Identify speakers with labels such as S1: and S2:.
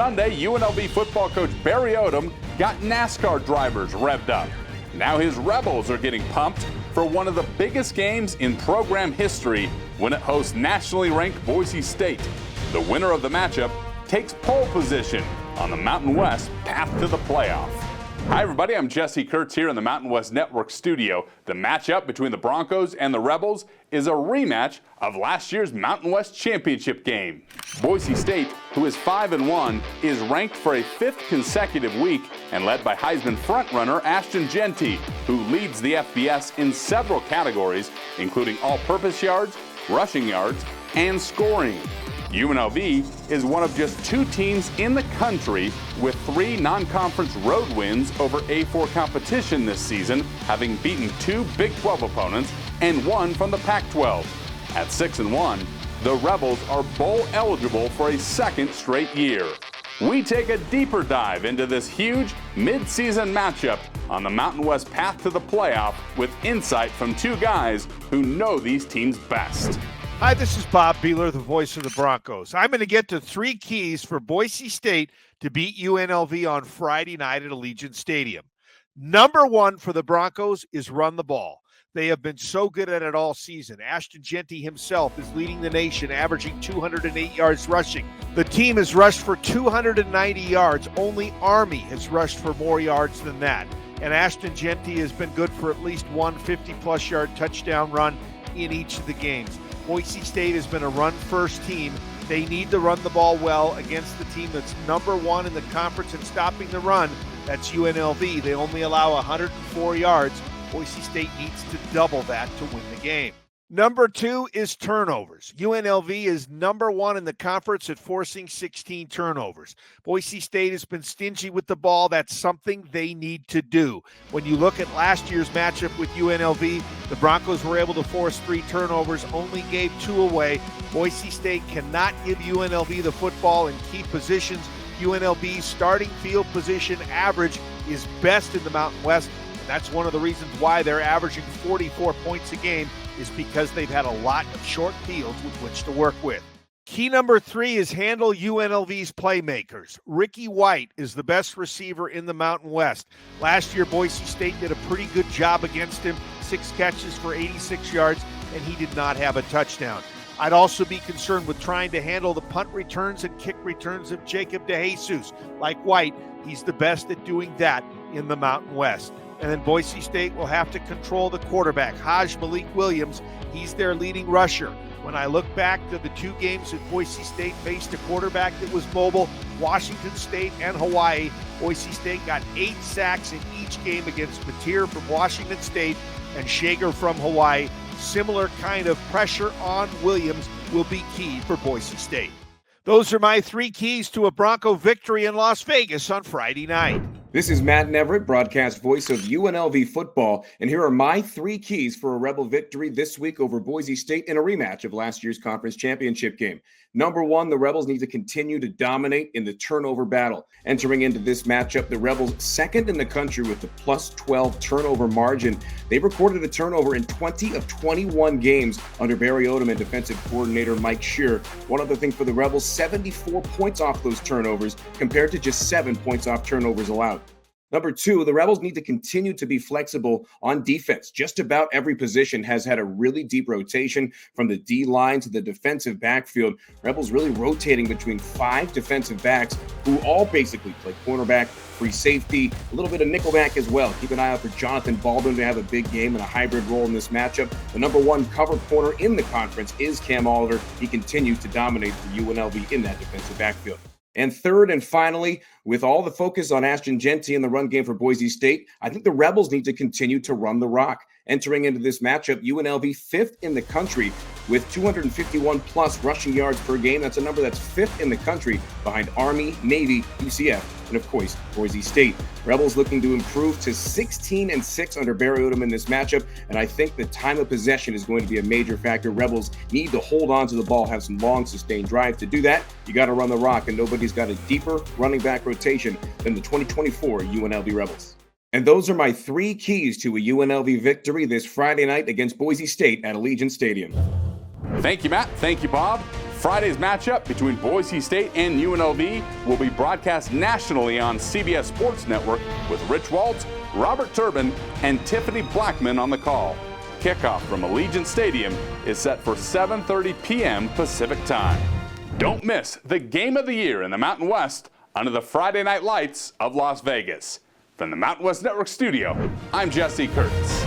S1: Sunday, UNLV football coach Barry Odom got NASCAR drivers revved up. Now his Rebels are getting pumped for one of the biggest games in program history when it hosts nationally ranked Boise State. The winner of the matchup takes pole position on the Mountain West path to the playoff. Hi everybody, I'm Jesse Kurtz here in the Mountain West Network studio. The matchup between the Broncos and the Rebels is a rematch of last year's Mountain West championship game. Boise State, who is 5-1, is ranked for a fifth consecutive week and led by Heisman frontrunner Ashton Jeanty, who leads the FBS in several categories, including all-purpose yards, rushing yards, and scoring. UNLV is one of just two teams in the country with 3 non-conference road wins over A4 competition this season, having beaten 2 Big 12 opponents and 1 from the Pac-12. At 6-1, the Rebels are bowl eligible for a second straight year. We take a deeper dive into this huge mid-season matchup on the Mountain West path to the playoff with insight from 2 guys who know these teams best.
S2: Hi, this is Bob Behler, the voice of the Broncos. I'm going to get to 3 keys for Boise State to beat UNLV on Friday night at Allegiant Stadium. Number 1 for the Broncos is run the ball. They have been so good at it all season. Ashton Jeanty himself is leading the nation, averaging 208 yards rushing. The team has rushed for 290 yards. Only Army has rushed for more yards than that. And Ashton Jeanty has been good for at least one 50-plus yard touchdown run in each of the games. Boise State has been a run-first team. They need to run the ball well against the team that's number 1 in the conference in stopping the run. That's UNLV. They only allow 104 yards. Boise State needs to double that to win the game. Number 2 is turnovers. UNLV is number 1 in the conference at forcing 16 turnovers. Boise State has been stingy with the ball. That's something they need to do. When you look at last year's matchup with UNLV, the Broncos were able to force 3 turnovers, only gave 2 away. Boise State cannot give UNLV the football in key positions. UNLV's starting field position average is best in the Mountain West. That's one of the reasons why they're averaging 44 points a game, is because they've had a lot of short fields with which to work with. Key number 3 is handle UNLV's playmakers. Ricky White is the best receiver in the Mountain West. Last year, Boise State did a pretty good job against him, 6 catches for 86 yards, and he did not have a touchdown. I'd also be concerned with trying to handle the punt returns and kick returns of Jacob DeJesus. Like White, he's the best at doing that in the Mountain West. And then Boise State will have to control the quarterback, Hajj Malik Williams. He's their leading rusher. When I look back to the 2 games that Boise State faced a quarterback that was mobile, Washington State and Hawaii, Boise State got 8 sacks in each game against Mateer from Washington State and Shager from Hawaii. Similar kind of pressure on Williams will be key for Boise State. Those are my 3 keys to a Bronco victory in Las Vegas on Friday night.
S3: This is Matt Neverett, broadcast voice of UNLV football, and here are my 3 keys for a Rebel victory this week over Boise State in a rematch of last year's conference championship game. Number 1, the Rebels need to continue to dominate in the turnover battle. Entering into this matchup, the Rebels second in the country with the plus 12 turnover margin. They recorded a turnover in 20 of 21 games under Barry Odom and defensive coordinator Mike Shear. One other thing for the Rebels, 74 points off those turnovers compared to just 7 points off turnovers allowed. Number 2, the Rebels need to continue to be flexible on defense. Just about every position has had a really deep rotation from the D-line to the defensive backfield. Rebels really rotating between 5 defensive backs who all basically play cornerback, free safety, a little bit of nickelback as well. Keep an eye out for Jonathan Baldwin to have a big game and a hybrid role in this matchup. The number 1 cover corner in the conference is Cam Oliver. He continues to dominate for UNLV in that defensive backfield. And third and finally, with all the focus on Ashton Jeanty in the run game for Boise State, I think the Rebels need to continue to run the rock. Entering into this matchup, UNLV 5th in the country with 251-plus rushing yards per game. That's a number that's 5th in the country behind Army, Navy, UCF, and of course, Boise State. Rebels looking to improve to 16-6 under Barry Odom in this matchup, and I think the time of possession is going to be a major factor. Rebels need to hold on to the ball, have some long, sustained drive. To do that, you got to run the rock, and nobody's got a deeper running back rotation than the 2024 UNLV Rebels. And those are my 3 keys to a UNLV victory this Friday night against Boise State at Allegiant Stadium.
S1: Thank you, Matt. Thank you, Bob. Friday's matchup between Boise State and UNLV will be broadcast nationally on CBS Sports Network with Rich Waltz, Robert Turbin, and Tiffany Blackman on the call. Kickoff from Allegiant Stadium is set for 7:30 p.m. Pacific Time. Don't miss the game of the year in the Mountain West under the Friday night lights of Las Vegas. From the Mountain West Network studio, I'm Jesse Kurtz.